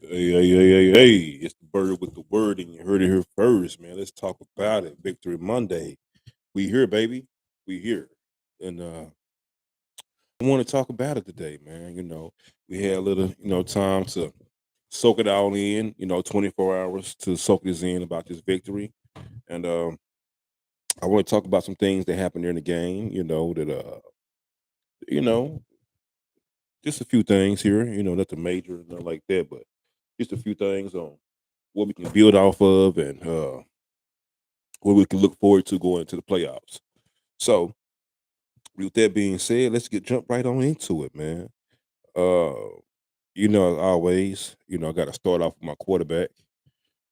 Hey. It's the bird with the word, and you heard it here first, man. Let's talk about it. Victory Monday. We here, baby. We here. And I want to talk about it today, man. We had a little, time to soak it all in, 24 hours to soak this in about this victory. And I want to talk about some things that happened during the game, that you know, just a few things here, nothing major, nothing like that, but just a few things on what we can build off of and what we can look forward to going into the playoffs. So, with that being said, let's get jump right on into it, man. Uh, as always, I got to start off with my quarterback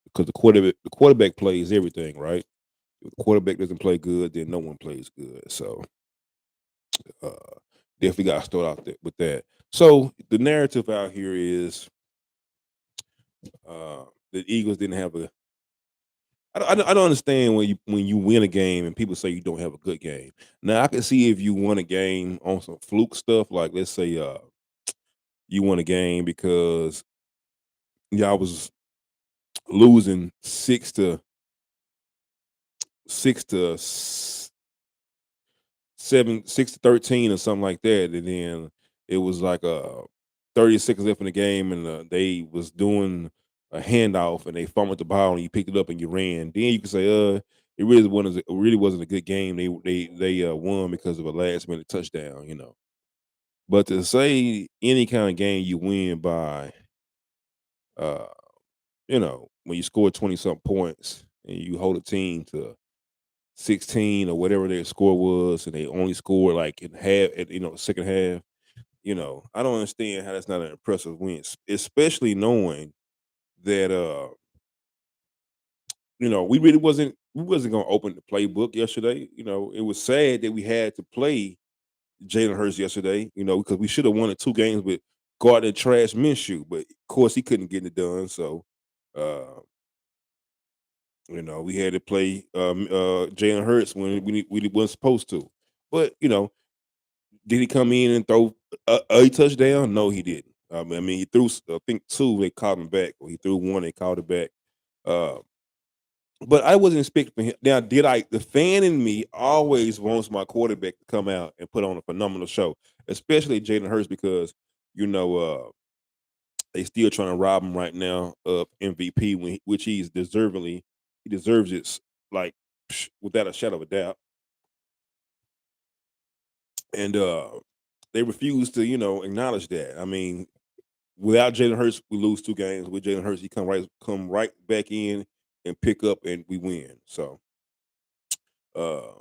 because the quarterback plays everything, right? If the quarterback doesn't play good, then no one plays good. So, uh, definitely got to start out with that. So, the narrative out here is the Eagles didn't have a I don't understand when you win a game and people say you don't have a good game. Now I can see if you won a game on some fluke stuff, like let's say you won a game because y'all was losing 6-13 or something like that, and then it was like 30 seconds left in the game, and they was doing a handoff, and they fumbled the ball, and you picked it up and you ran. Then you can say, it really wasn't a good game. They won because of a last minute touchdown. But to say any kind of game you win by, uh, when you score 20 something points and you hold a team to 16 or whatever their score was, and they only scored like in half, at second half. I don't understand how that's not an impressive win, especially knowing that we wasn't gonna open the playbook yesterday. It was sad that we had to play Jalen Hurts yesterday. Because we should have won the two games with Gardner Trash Minshew, but of course he couldn't get it done. So, uh, we had to play Jalen Hurts when we wasn't supposed to. But did he come in and throw a touchdown? No, he didn't. He threw, I think, two. They called him back, or he threw one. They called it back. Uh, but I wasn't expecting him. Now, did I? The fan in me always wants my quarterback to come out and put on a phenomenal show, especially Jalen Hurts, because you know they still trying to rob him right now of MVP, which he's deservingly he deserves it, like without a shadow of a doubt. And they refuse to acknowledge that. Without Jalen Hurts, we lose two games. With Jalen Hurts, he come right back in and pick up, and we win. So, uh,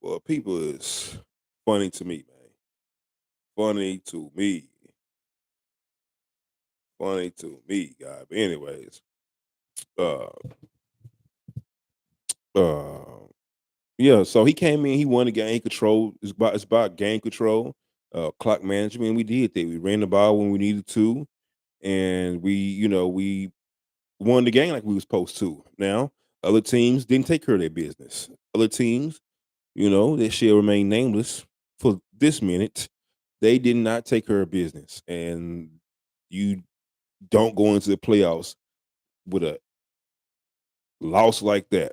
well, people is funny to me, man. Funny to me. Funny to me, guy. But anyways, uh, uh, yeah. So he came in. He won the game control. It's about game control, clock management. We did that. We ran the ball when we needed to, and we won the game like we was supposed to. Now, other teams didn't take care of their business. Other teams, that shall remain nameless for this minute, they did not take care of business. And you don't go into the playoffs with a loss like that.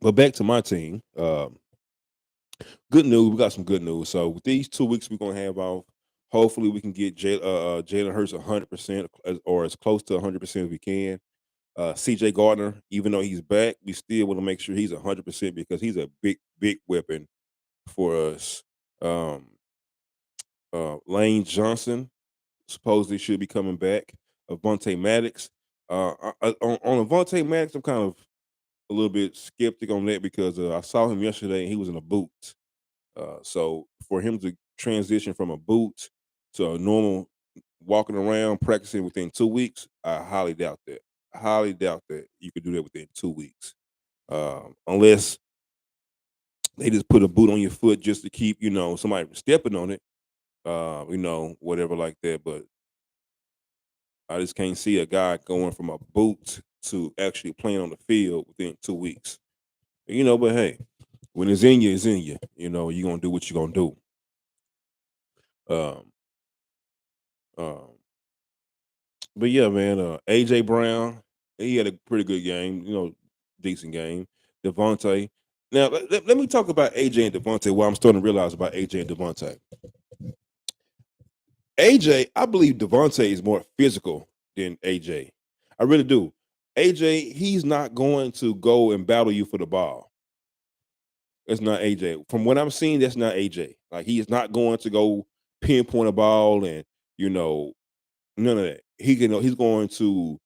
But back to my team. Good news. We got some good news. So with these 2 weeks we're gonna have off, hopefully we can get Jalen Hurts 100% or as close to 100% as we can. CJ Gardner, even though he's back, we still want to make sure he's 100% because he's a big, big weapon for us. Um, Lane Johnson supposedly should be coming back. Avonte Maddox. On Avonte Maddox, I'm kind of a little bit skeptic on that because I saw him yesterday and he was in a boot. So for him to transition from a boot to a normal walking around practicing within 2 weeks, I highly doubt that. I highly doubt that you could do that within 2 weeks, unless they just put a boot on your foot just to keep somebody from stepping on it, whatever like that. But I just can't see a guy going from a boot to actually playing on the field within 2 weeks. But hey, when it's in you, it's in you. You're gonna do what you're gonna do. Um, um, but yeah, man, AJ Brown, he had a pretty good game, decent game. Devontae. Now let me talk about AJ and Devontae. What I'm starting to realize about AJ and Devontae. AJ, I believe Devontae is more physical than AJ. I really do. AJ, he's not going to go and battle you for the ball. That's not AJ. From what I'm seeing, that's not AJ. Like he is not going to go pinpoint a ball and you know none of that. He's going to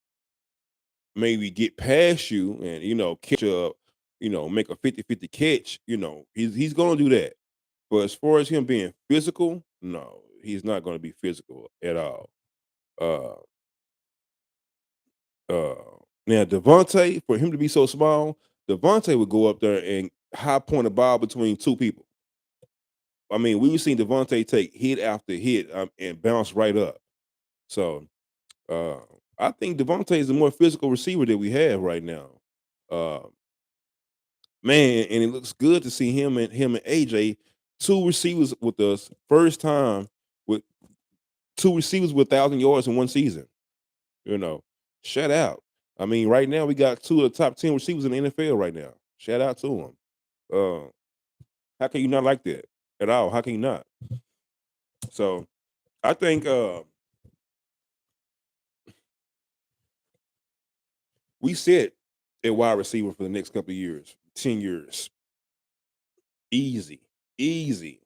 maybe get past you and catch up, make a 50-50 catch. He's going to do that. But as far as him being physical, no, he's not going to be physical at all. Uh, uh, Now Devontae, for him to be so small, Devontae would go up there and high point a ball between two people. I mean, we've seen Devontae take hit after hit and bounce right up. So uh, I think Devontae is the more physical receiver that we have right now. Uh, Man, and it looks good to see him and AJ, two receivers with us, first time with two receivers with 1,000 yards in one season. You know, shout out. I mean, right now we got two of the top 10 receivers in the NFL right now. Shout out to them. Uh, how can you not like that at all? How can you not? So I think we set a wide receiver for the next couple of years, 10 years. Easy. Easy.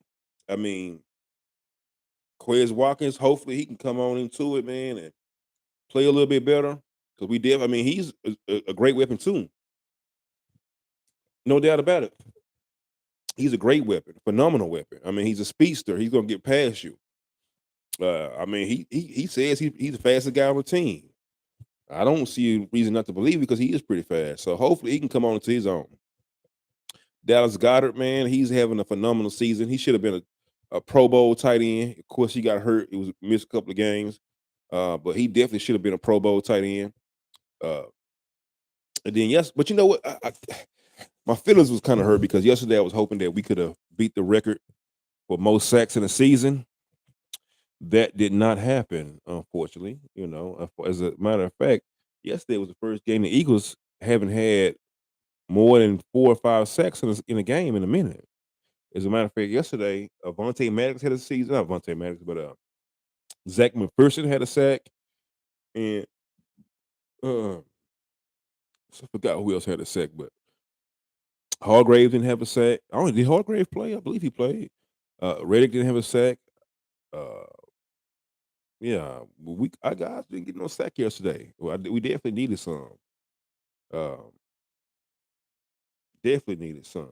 I mean, Quez Watkins, hopefully he can come on into it, man, and play a little bit better. Because we did. I mean, he's a great weapon too. No doubt about it. He's a great weapon, phenomenal weapon. I mean, he's a speedster. He's gonna get past you. I mean, he says he's the fastest guy on the team. I don't see a reason not to believe it because he is pretty fast. So hopefully he can come on into his own. Dallas Goddard, man, he's having a phenomenal season. He should have been a Pro Bowl tight end. Of course, he got hurt. It was missed a couple of games, but he definitely should have been a Pro Bowl tight end. Uh, and then yes, but you know what? My feelings was kind of hurt because yesterday I was hoping that we could have beat the record for most sacks in a season. That did not happen, unfortunately. As a matter of fact, yesterday was the first game the Eagles haven't had more than 4 or 5 sacks in a game in a minute. As a matter of fact, yesterday, Avonte Maddox had a season. Not Avonte Maddox, but Zach McPherson had a sack, and uh, I forgot who else had a sack, but Hargrave didn't have a sack. Oh, did Hargrave play? I believe he played. Reddick didn't have a sack. Uh, yeah, I guys didn't get no sack yesterday. Well, we definitely needed some. Um, Definitely needed some.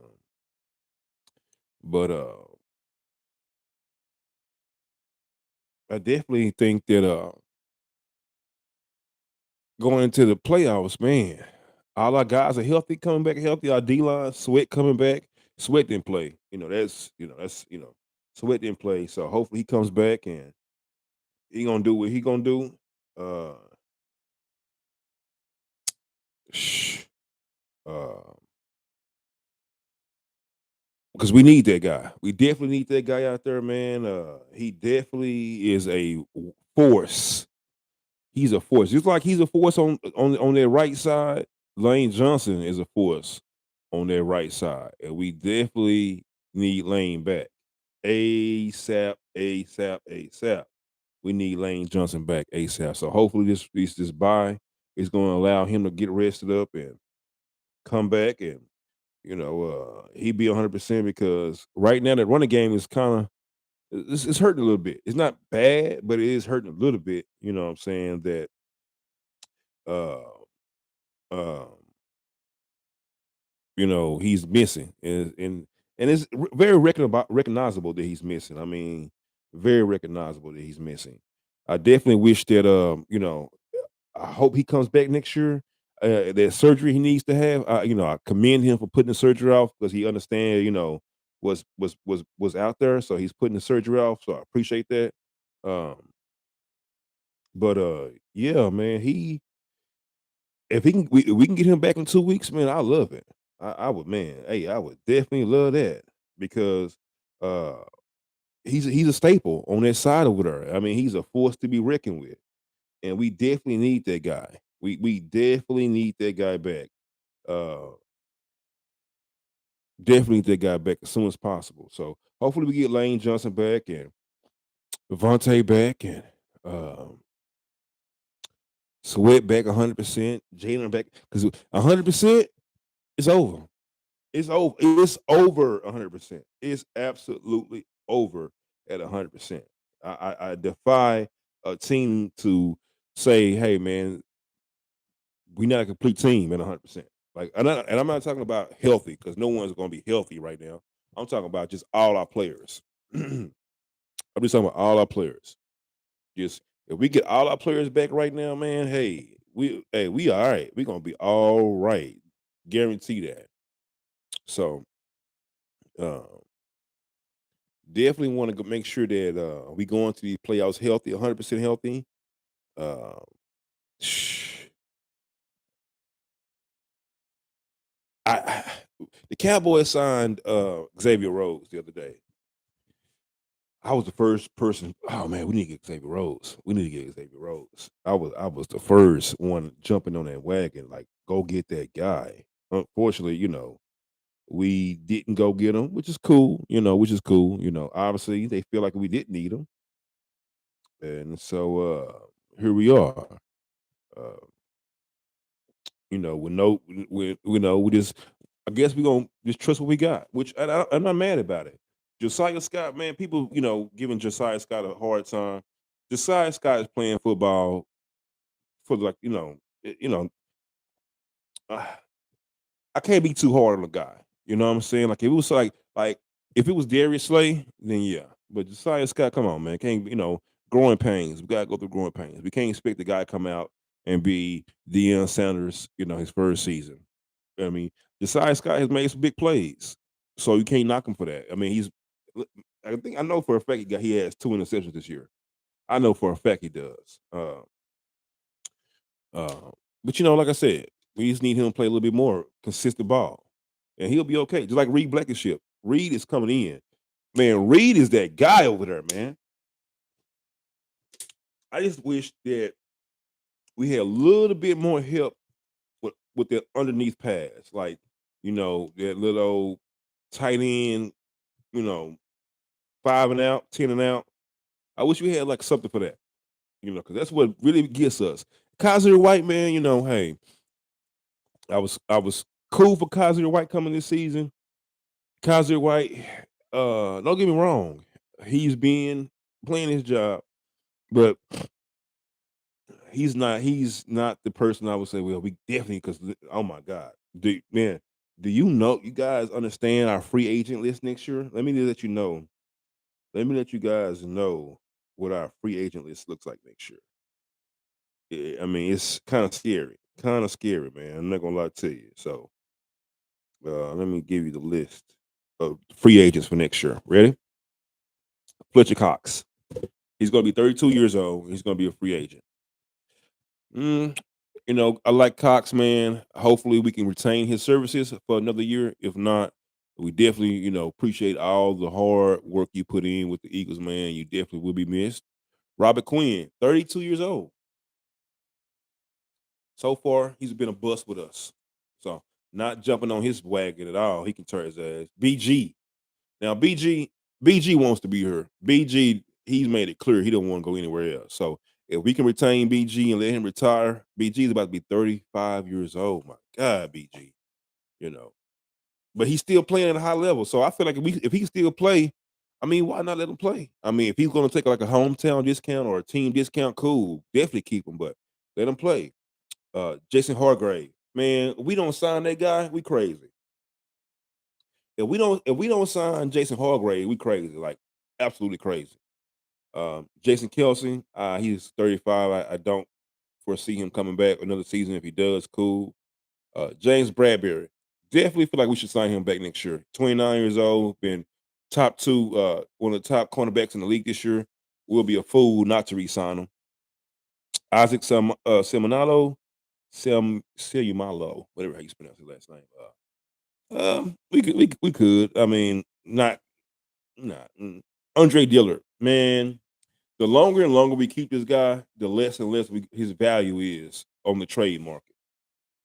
But I definitely think that going into the playoffs, man, all our guys are healthy, coming back healthy. Our D line, Sweat coming back. Sweat didn't play. Sweat didn't play. So hopefully he comes back and he gonna do what he gonna do. Uh, sh- uh, because we need that guy. We definitely need that guy out there, man. He definitely is a force. He's a force. Just like he's a force on their right side, Lane Johnson is a force on their right side. And we definitely need Lane back. ASAP, ASAP, ASAP. We need Lane Johnson back ASAP. So hopefully this bye is going to allow him to get rested up and come back and he be 100% because right now that running game is kind of it's hurting a little bit. It's not bad, but it is hurting a little bit. You know what I'm saying that uh um he's missing, and it's very recognizable that he's missing. I mean, very recognizable that he's missing. I definitely wish that I hope he comes back next year. That surgery he needs to have, I commend him for putting the surgery off because he understands, was out there, so he's putting the surgery off. So I appreciate that. Um, but yeah, man, if he can, we can get him back in 2 weeks, man. I love it. I would, man. Hey, I would definitely love that because uh he's a staple on that side over there. I mean, he's a force to be reckoned with, and we definitely need that guy. We definitely need that guy back. Uh, definitely need that guy back as soon as possible. So hopefully we get Lane Johnson back and Devontae back and um, Sweat back 100%, Jalen back because 100% it's over. It's over. It's over 100%. It's absolutely over at 100%. I defy a team to say, "Hey, man, we're not a complete team at 100%." Like, and I'm not talking about healthy because no one's going to be healthy right now. I'm talking about just all our players. I'm just talking about all our players. Just if we get all our players back right now, man, we all right. We're gonna be all right. Guarantee that. So uh, definitely want to make sure that we go into these playoffs healthy, 100% healthy. Uh, I the Cowboys signed Xavier Rhodes the other day. I was the first person. Oh man, we need to get Xavier Rhodes. We need to get Xavier Rhodes. I was the first one jumping on that wagon. Like, go get that guy. Unfortunately, we didn't go get him, which is cool. Which is cool. Obviously they feel like we didn't need him, and so here we are. Uh, with no, we just. I guess we gonna just trust what we got, which I'm not mad about it. Josiah Scott, man, people, giving Josiah Scott a hard time. Josiah Scott is playing football for like, eh, you know, uh, I can't be too hard on the guy. You know what I'm saying? Like if it was like if it was Darius Slay, then yeah. But Josiah Scott, come on, man, can't growing pains. We gotta go through growing pains. We can't expect the guy to come out and be Deion Sanders, his first season. I mean, Josiah Scott has made some big plays, so you can't knock him for that. I mean, I know for a fact he has 2 interceptions this year. I know for a fact he does. Uh, but like I said, we just need him to play a little bit more consistent ball, and he'll be okay. Just like Reed Blankenship. Reed is coming in, man. Reed is that guy over there, man. I just wish that we had a little bit more help with the underneath pass, like that little tight end, you know, 5 and out, 10 and out. I wish we had like something for that, because that's what really gets us. Kaiser White, man, hey, I was cool for Kaiser White coming this season. Kaiser White, don't get me wrong, he's been playing his job, but he's not the person I would say. Well, we definitely because oh my god, man, do you guys understand our free agent list next year? Let me let you know. Let me let you guys know what our free agent list looks like next year. I mean, it's kind of scary, man. I'm not gonna lie to you. So, let me give you the list of free agents for next year. Ready? Fletcher Cox. He's gonna be 32 years old. He's gonna be a free agent. Mm, I like Cox, man. Hopefully, we can retain his services for another year. If not, we definitely, appreciate all the hard work you put in with the Eagles, man. You definitely will be missed. Robert Quinn, 32 years old. So far, he's been a bust with us. So, not jumping on his wagon at all. He can turn his ass. BG. Now, BG wants to be here. BG, he's made it clear he don't want to go anywhere else. So, if we can retain BG and let him retire, BG is about to be 35 years old. My God, BG. You know, but he's still playing at a high level. So I feel like if he can still play, I mean, why not let him play? I mean, if he's going to take like a hometown discount or a team discount, cool, definitely keep him. But let him play. Jason Hargrave, man, we don't sign that guy, we crazy. If we don't sign Jason Hargrave, we crazy, like absolutely crazy. Jason Kelsey, he's 35. I don't foresee him coming back another season. If he does, cool. James Bradbury, definitely feel like we should sign him back next year. 29 years old, been top two, one of the top cornerbacks in the league this year. We'll be a fool not to re-sign him. Isaac Seminalo, Selumalo, whatever how you pronounce his last name. We could. I mean, not. Andre Dillard, man, the longer and longer we keep this guy, the less and less his value is on the trade market.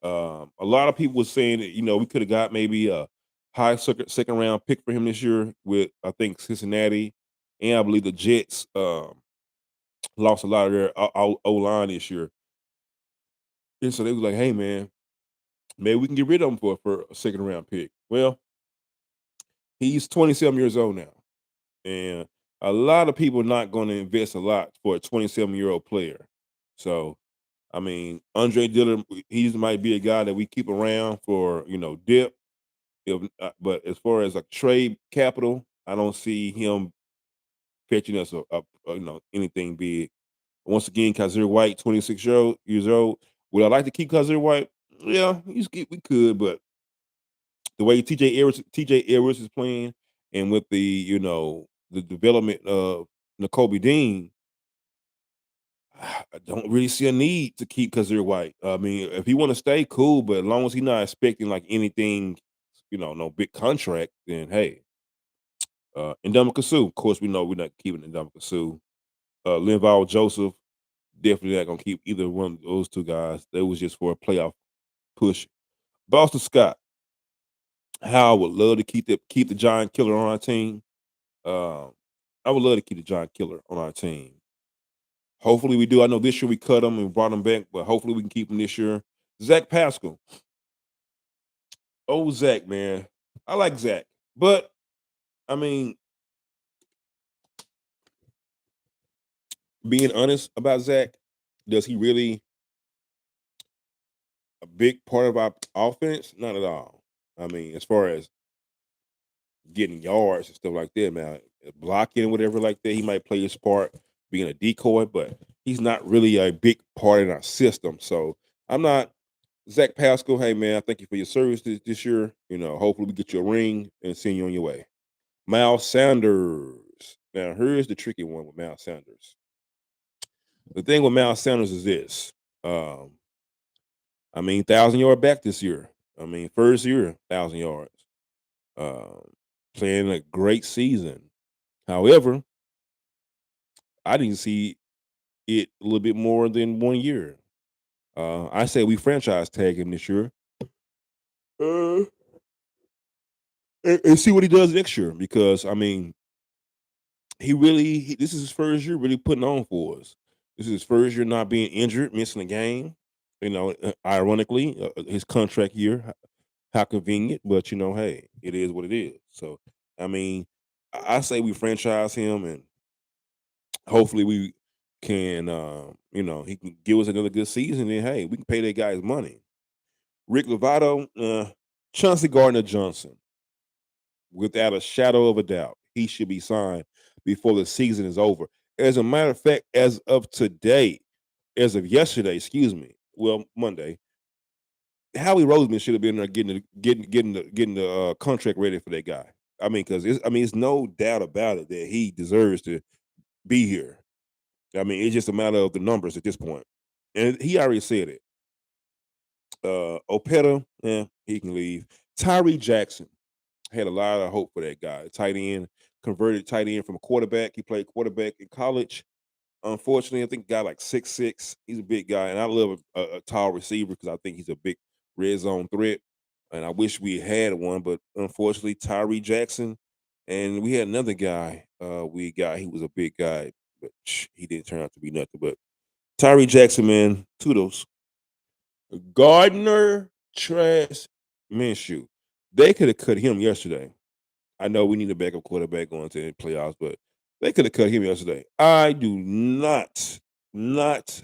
A lot of people were saying that we could have got maybe a high second round pick for him this year with I think Cincinnati, and I believe the Jets lost a lot of their O line this year, and so they was like, "Hey man, maybe we can get rid of him for a second round pick." Well, he's 27 years old now, and a lot of people are not going to invest a lot for a 27-year-old player. So I mean, Andre Dillard, he might be a guy that we keep around for dip. But as far as like trade capital, I don't see him fetching us anything big. Once again, Kazir White, 26 years old. Would I like to keep Kazir White? Yeah, we could, but the way TJ Edwards is playing, and with the development of N'Kobe Dean, I don't really see a need to keep Kazir White. I mean, if he want to stay, cool, but as long as he's not expecting like anything, no big contract, then hey. Ndamukong Suh, of course, we know we're not keeping Ndamukong Suh. Linval Joseph, definitely not gonna keep either one of those two guys. That was just for a playoff push. Boston Scott, how I would love to keep the Giant Killer on our team. Um, I would love to keep the Giant Killer on our team. Hopefully we do. I know this year we cut him and brought him back, but hopefully we can keep him this year. Zach Pascal. Oh, Zach, man. I like Zach. But I mean, being honest about Zach, does he really a big part of our offense? Not at all. I mean, as far as getting yards and stuff like that, man, blocking whatever like that, he might play his part being a decoy, but he's not really a big part in our system. So I'm not Zach Pascal. Hey man, I thank you for your service this year. Hopefully we get you a ring and send you on your way. Miles Sanders. Now here's the tricky one with Miles Sanders. The thing with Miles Sanders is this. Um, I mean, 1,000 yard back this year. I mean, first year, 1,000 yards. Um, Playing a great season. However, I didn't see it a little bit more than 1 year. I say we franchise tag him this year, uh, and see what he does next year. Because I mean, this is his first year really putting on for us. This is his first year not being injured, missing a game. Ironically, his contract year. How convenient, but hey, it is what it is. So, I mean, I say we franchise him, and hopefully we can, he can give us another good season. And hey, we can pay that guy his money. Rick Lovato, Chauncey Gardner Johnson, without a shadow of a doubt, he should be signed before the season is over. As a matter of fact, as of today, as of yesterday, excuse me, well, Monday, Howie Roseman should have been there getting the contract ready for that guy. I mean, because it's no doubt about it that he deserves to be here. I mean, it's just a matter of the numbers at this point, and he already said it. Opeta, yeah, he can leave. Tyree Jackson had a lot of hope for that guy. Tight end, converted tight end from a quarterback. He played quarterback in college. Unfortunately, I think guy like 6'6". He's a big guy, and I love a tall receiver because I think he's a big red zone threat. And I wish we had one, but unfortunately, Tyree Jackson, and we had another guy. He was a big guy, but he didn't turn out to be nothing. But Tyree Jackson, man, kudos. Gardner Trash Minshew. They could have cut him yesterday. I know we need a backup quarterback going to the playoffs, but they could have cut him yesterday. I do not, not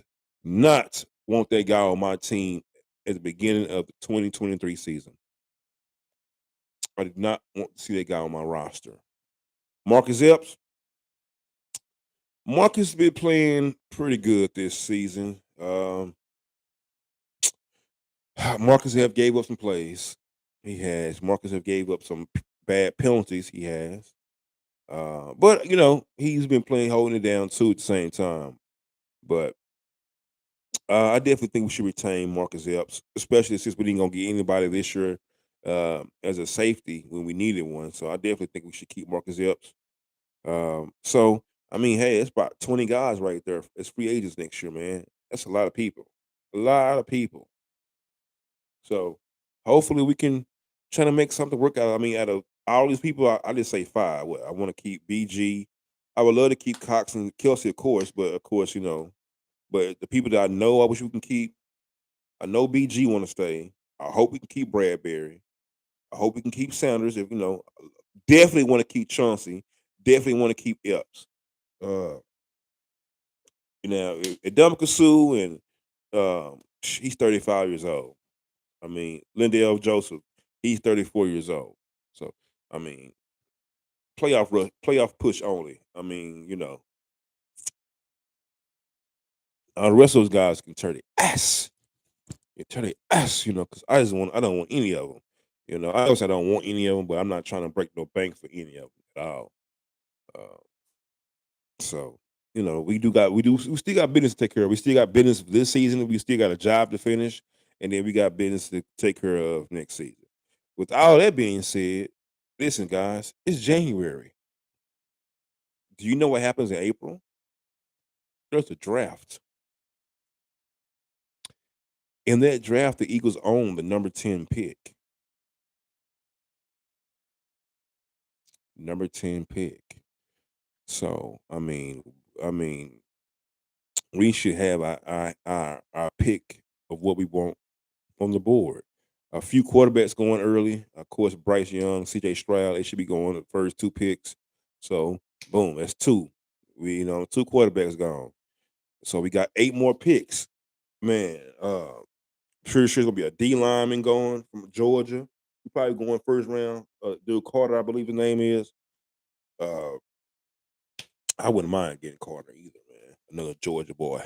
want that guy on my team at the beginning of the 2023 season. I do not want to see that guy on my roster. Marcus Epps. Marcus has been playing pretty good this season. Marcus have gave up some plays. He has. Marcus have gave up some bad penalties. He has. But he's been playing holding it down too at the same time. But I definitely think we should retain Marcus Epps, especially since we didn't gonna get anybody this year as a safety when we needed one. So I definitely think we should keep Marcus Epps. So I mean, hey, it's about 20 guys right there. It's free agents next year, man. That's a lot of people. A lot of people. So hopefully we can try to make something work out. I mean, out of all these people, I just say five. I want to keep BG. I would love to keep Cox and Kelsey, of course, but of course, but the people that I know, I wish we can keep. I know BG want to stay. I hope we can keep Bradbury. I hope we can keep Sanders. If definitely want to keep Chauncey. Definitely want to keep Epps. Uh, Adama Sue and he's 35 years old. I mean, Lindell Joseph, he's 34 years old. So, I mean, playoff push only. I mean, the rest of those guys can turn their ass. You turn their ass, because I don't want any of them. I also don't want any of them, but I'm not trying to break no bank for any of them at all. Uh, so, we still got business to take care of. We still got business this season. We still got a job to finish, and then we got business to take care of next season. With all that being said, listen, guys, it's January. Do you know what happens in April? There's a draft. In that draft, the Eagles own the number 10 pick. Number 10 pick. So, I mean, we should have our pick of what we want on the board. A few quarterbacks going early. Of course, Bryce Young, CJ Stroud, they should be going the first two picks. So, boom, that's two. Two quarterbacks gone. So we got 8 more picks. Man, pretty sure it's gonna be a D lineman going from Georgia. He probably going first round. Dude Carter, I believe his name is. Uh, I wouldn't mind getting Carter either, man. Another Georgia boy.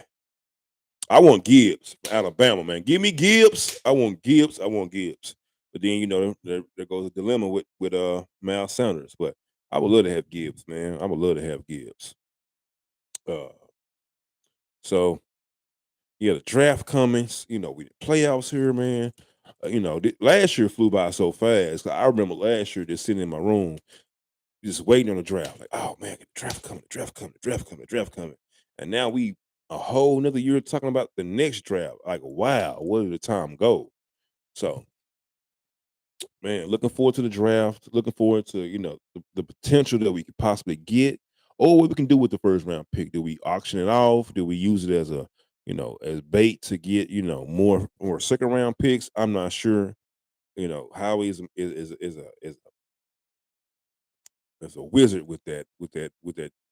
I want Gibbs from Alabama, man. Give me Gibbs. I want Gibbs. I want Gibbs. But then there goes a dilemma with Miles Sanders. But I would love to have Gibbs, man. I would love to have Gibbs. Uh, so yeah, the draft coming. We the playoffs here, man. Last year flew by so fast. I remember last year just sitting in my room, just waiting on the draft. Like, oh man, the draft coming, the draft coming, the draft coming, the draft coming. And now we a whole another year talking about the next draft. Like, wow, where did the time go? So, man, looking forward to the draft. Looking forward to the potential that we could possibly get, or what we can do with the first round pick. Do we auction it off? Do we use it as as bait to get more second round picks? I'm not sure. Howie is a wizard with that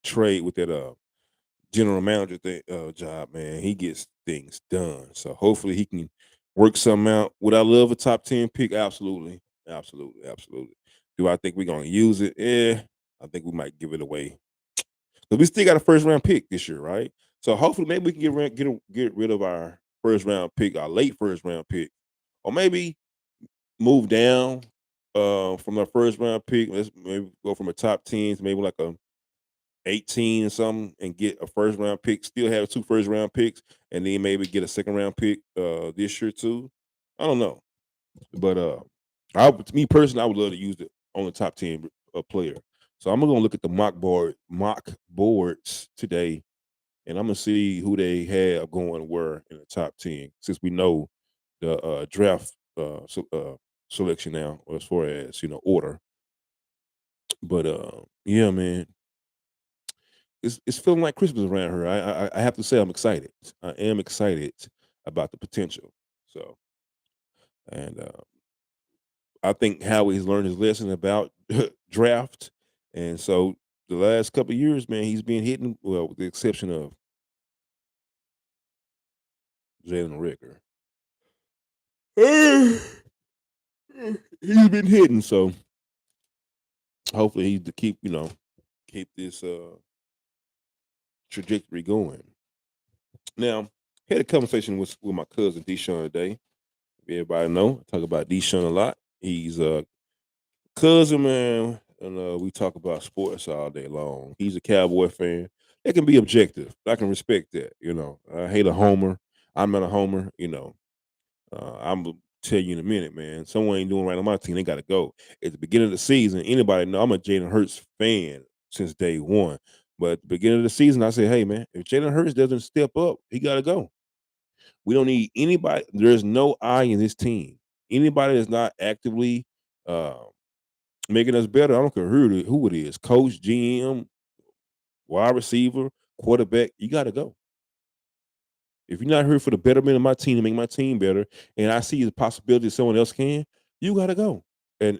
trade with that general manager job, man. He gets things done. So hopefully he can work something out. Would I love a top 10 pick? Absolutely. Absolutely. Absolutely. Do I think we're gonna use it? Yeah, I think we might give it away. But we still got a first round pick this year, right? So hopefully maybe we can get rid of our first round pick, our late first round pick. Or maybe move down from our first round pick. Let's maybe go from a top 10 to maybe like a 18 or something and get a first round pick, still have 2 first round picks, and then maybe get a second round pick this year too. I don't know. But me personally, I would love to use it on the top 10 player. So I'm gonna look at the mock boards today, and I'm gonna see who they have going where in the top 10, since we know the draft selection now as far as order. But yeah, man, it's feeling like Christmas around here. I have to say I'm excited. I am excited about the potential. So, and I think Howie's learned his lesson about draft, and so the last couple of years, man, he's been hitting well, with the exception of Jalen Ricker. He's been hitting, so hopefully he's to keep this trajectory going. Now, had a conversation with my cousin Deshaun today. Everybody know I talk about Deshaun a lot. He's a cousin, man, and we talk about sports all day long. He's a Cowboy fan. It can be objective. I can respect that. I hate a homer. I'm not a homer. I'm gonna tell you in a minute, man. Someone ain't doing right on my team. They got to go. At the beginning of the season, anybody know I'm a Jalen Hurts fan. since day one. But at the beginning of the season, I said, hey man, if Jalen Hurts doesn't step up, he gotta go. We don't need anybody. There's no I in this team. Anybody that's not actively uh, making us better. I don't care who it is, coach, GM, wide receiver, quarterback. You got to go. If you're not here for the betterment of my team to make my team better, and I see the possibility someone else can, you got to go. And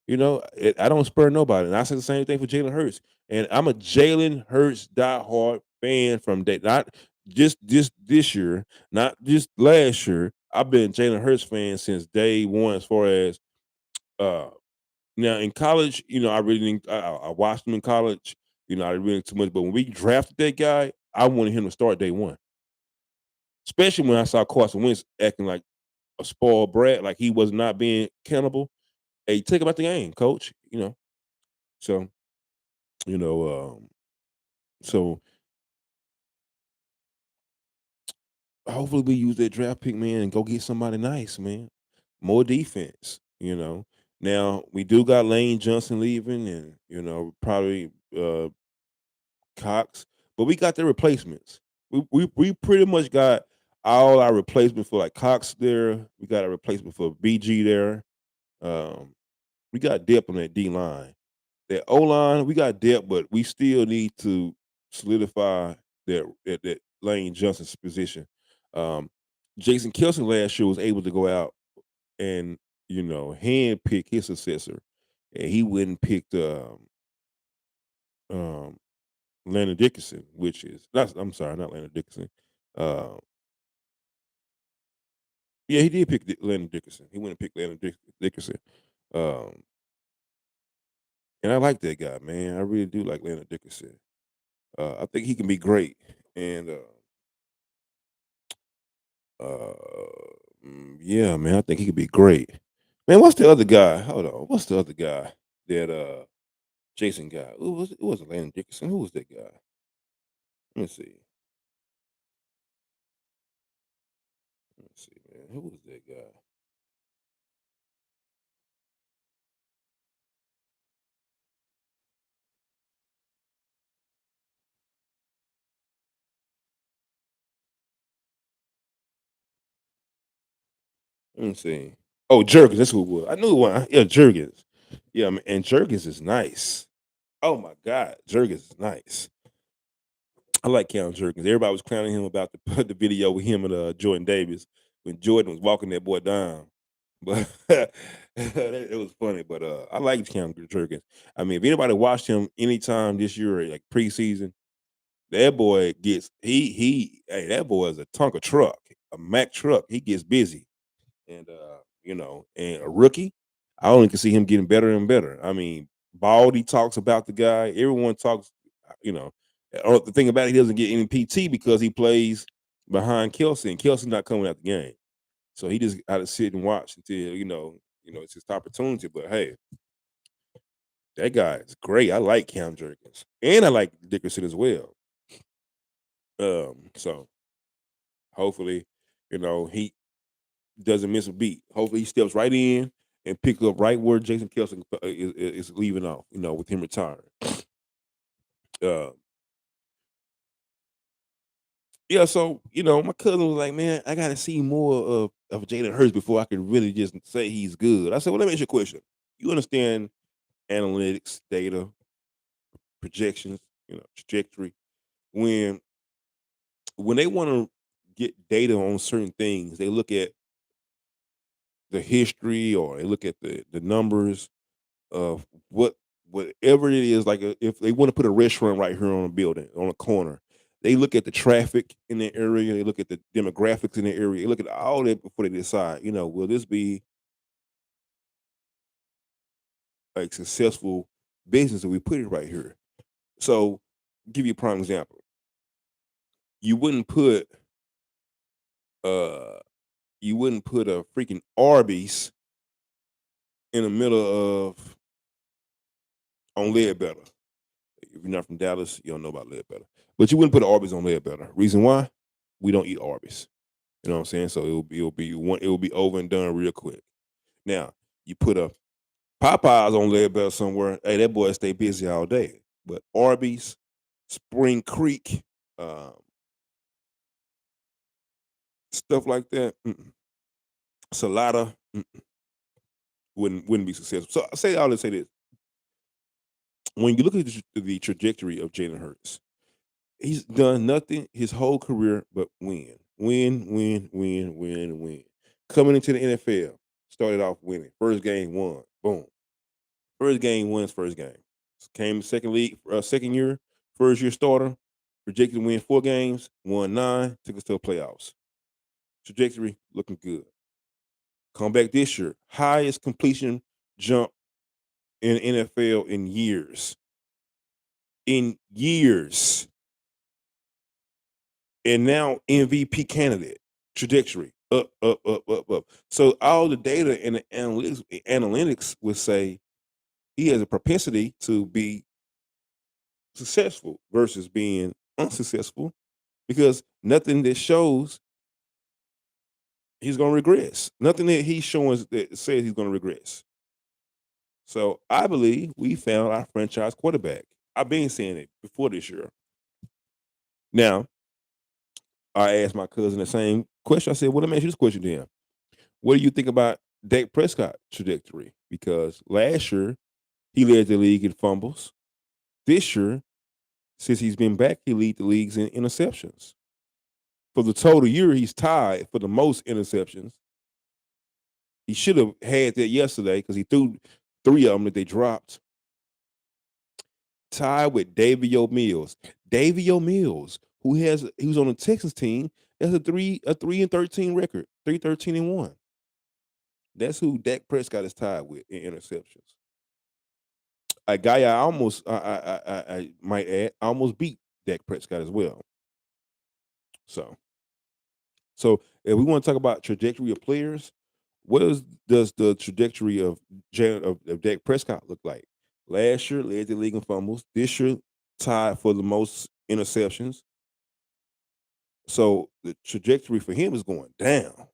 I don't spur nobody. And I said the same thing for Jalen Hurts. And I'm a Jalen Hurts diehard fan from day, not just this year, not just last year. I've been Jalen Hurts fan since day one. As far as uh now in college, I really didn't, I watched him in college. I didn't really too much, but when we drafted that guy, I wanted him to start day one. Especially when I saw Carson Wentz acting like a spoiled brat, like he was not being accountable. Hey, take him out the game, coach. So you know, um, so hopefully we use that draft pick, man, and go get somebody nice, man. More defense. Now we do got Lane Johnson leaving, and probably Cox, but we got the replacements. We pretty much got all our replacement for like Cox there. We got a replacement for BG there. Um, we got depth on that D line. That O line, we got depth, but we still need to solidify that Lane Johnson's position. Um, Jason Kelson last year was able to go out and hand pick his successor, and he went and picked um, Landon Dickerson, which is not. I'm sorry, not Landon Dickerson. Uh, yeah, he did pick Landon Dickerson. He went and picked Landon Dickerson, um, and I like that guy, man. I really do like Landon Dickerson. I think he can be great, and yeah, man, I think he could be great. Man, what's the other guy? Hold on, what's the other guy that Jason got? It wasn't Landon Dickerson. Who was that guy? Let me see. Let me see, man. Who was that guy? Let me see. Oh, Jurgens. That's who it was. I knew it was. Yeah, Jurgens. Yeah, man, and Jurgens is nice. Oh my God, Jurgens is nice. I like Cam Jurgens. Everybody was clowning him about the video with him and Jordan Davis when Jordan was walking that boy down. But it was funny. But I like Cam Jurgens. I mean, if anybody watched him anytime this year, like preseason, that boy gets hey, that boy is a Tonka truck, a Mack truck. He gets busy. And and a rookie, I only can see him getting better and better. I mean, Baldy talks about the guy. Everyone talks, you know. The thing about it, he doesn't get any PT because he plays behind Kelsey, and Kelsey not coming out the game. So he just got to sit and watch until it's his opportunity. But hey, that guy is great. I like Cam Jerkins, and I like Dickerson as well. So hopefully, he doesn't miss a beat. Hopefully, he steps right in and pick up right where Jason Kelsey is leaving off. With him retiring. Uh, yeah. So my cousin was like, "Man, I got to see more of Jalen Hurts before I can really just say he's good." I said, "Well, let me ask you a question. You understand analytics, data, projections, trajectory. When they want to get data on certain things, they look at the history or they look at the numbers of whatever it is. Like if they want to put a restaurant right here on a building on a corner, they look at the traffic in the area. They look at the demographics in the area. They look at all that before they decide. Will this be a successful business if we put it right here? So, give you a prime example. You wouldn't put uh you wouldn't put a freaking Arby's in the middle of on Ledbetter. If you're not from Dallas, you don't know about Ledbetter. But you wouldn't put Arby's on Ledbetter. Reason why? We don't eat Arby's. You know what I'm saying? So it will be over and done real quick. Now, you put a Popeyes on Ledbetter somewhere, hey, that boy stay busy all day. But Arby's, Spring Creek, um, stuff like that, Salada wouldn't be successful. So I say all to say this: when you look at the trajectory of Jalen Hurts, he's done nothing his whole career but win. Coming into the NFL, started off winning. First game won. Boom. First game wins first game. Came second year, first year starter, projected to win 4 games, won 9, took us to the playoffs. Trajectory looking good. Come back this year, highest completion jump in NFL in years. In years. And now MVP candidate. Trajectory. Up. So all the data and the analytics would say he has a propensity to be successful versus being unsuccessful because nothing that shows he's going to regress. Nothing that he's showing that says he's going to regress. So I believe we found our franchise quarterback. I've been saying it before this year. Now, I asked my cousin the same question. I said, well, let me ask you this question then. What do you think about Dak Prescott trajectory? Because last year, he led the league in fumbles. This year, since he's been back, he lead the leagues in interceptions. For the total year, he's tied for the most interceptions. He should have had that yesterday because he threw 3 of them that they dropped. Tied with Davio Mills. Davio Mills, he was on the Texans team, has a 3-13 record, 3-13-1. That's who Dak Prescott is tied with in interceptions. A guy I might add, I almost beat Dak Prescott as well. So if we want to talk about trajectory of players, does the trajectory of Dak Prescott look like? Last year led the league in fumbles. This year tied for the most interceptions. So the trajectory for him is going down,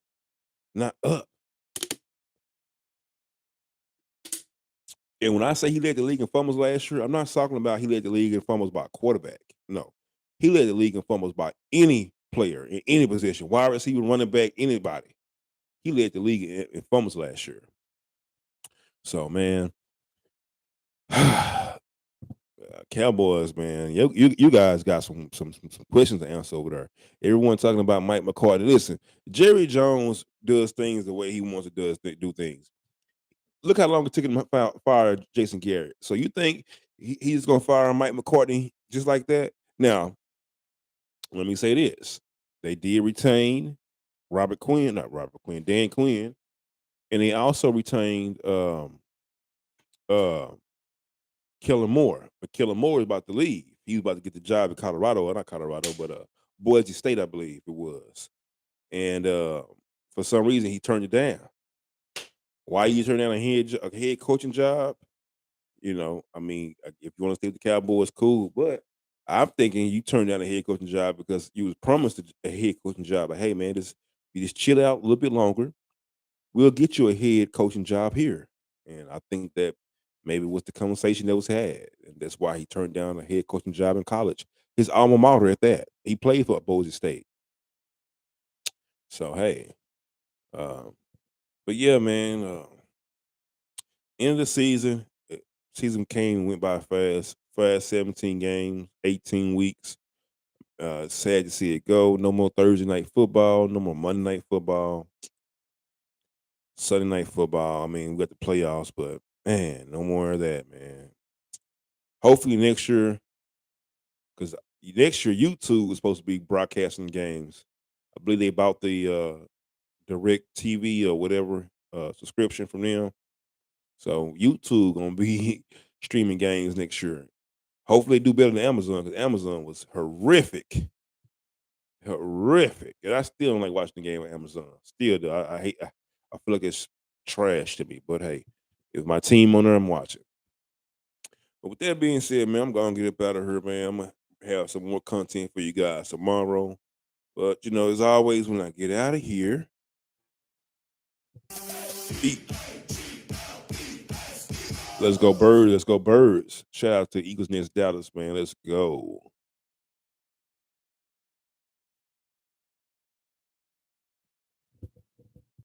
not up. And when I say he led the league in fumbles last year, I'm not talking about he led the league in fumbles by quarterback. No, he led the league in fumbles by any player in any position, wide receiver, running back, anybody. He led the league in fumbles last year. So man, Cowboys, man, you guys got some questions to answer over there. Everyone talking about Mike McCarthy. Listen, Jerry Jones does things the way he wants to do things. Look how long it took him to fire Jason Garrett. So you think he's going to fire Mike McCarthy just like that? Now, let me say this: they did retain Dan Quinn, and they also retained uh Kellen Moore. But Kellen Moore is about to leave. He was about to get the job in Colorado, or not Colorado, but Boise State, I believe it was. And for some reason, he turned it down. Why you turn down a head coaching job? You know, I mean, if you want to stay with the Cowboys, cool. But I'm thinking you turned down a head coaching job because you was promised a head coaching job. But hey, man, you just chill out a little bit longer. We'll get you a head coaching job here. And I think that maybe was the conversation that was had. And that's why he turned down a head coaching job in college. His alma mater at that. He played for Boise State. So hey. But yeah, man, end of the season, season came and went by fast. 17 games, 18 weeks. Sad to see it go. No more Thursday night football. No more Monday night football. Sunday night football. I mean, we got the playoffs, but man, no more of that, man. Hopefully next year, because next year YouTube is supposed to be broadcasting games. I believe they bought the Direct TV or whatever subscription from them. So YouTube gonna be streaming games next year. Hopefully they do better than Amazon because Amazon was horrific. Horrific. And I still don't like watching the game on Amazon. Still do. I hate I feel like it's trash to me. But hey, if my team on there, I'm watching. But with that being said, man, I'm gonna get up out of here, man. I'm gonna have some more content for you guys tomorrow. But you know, as always, when I get out of here, eat. Let's go birds. Let's go birds. Shout out to Eagles Nest Dallas, man. Let's go.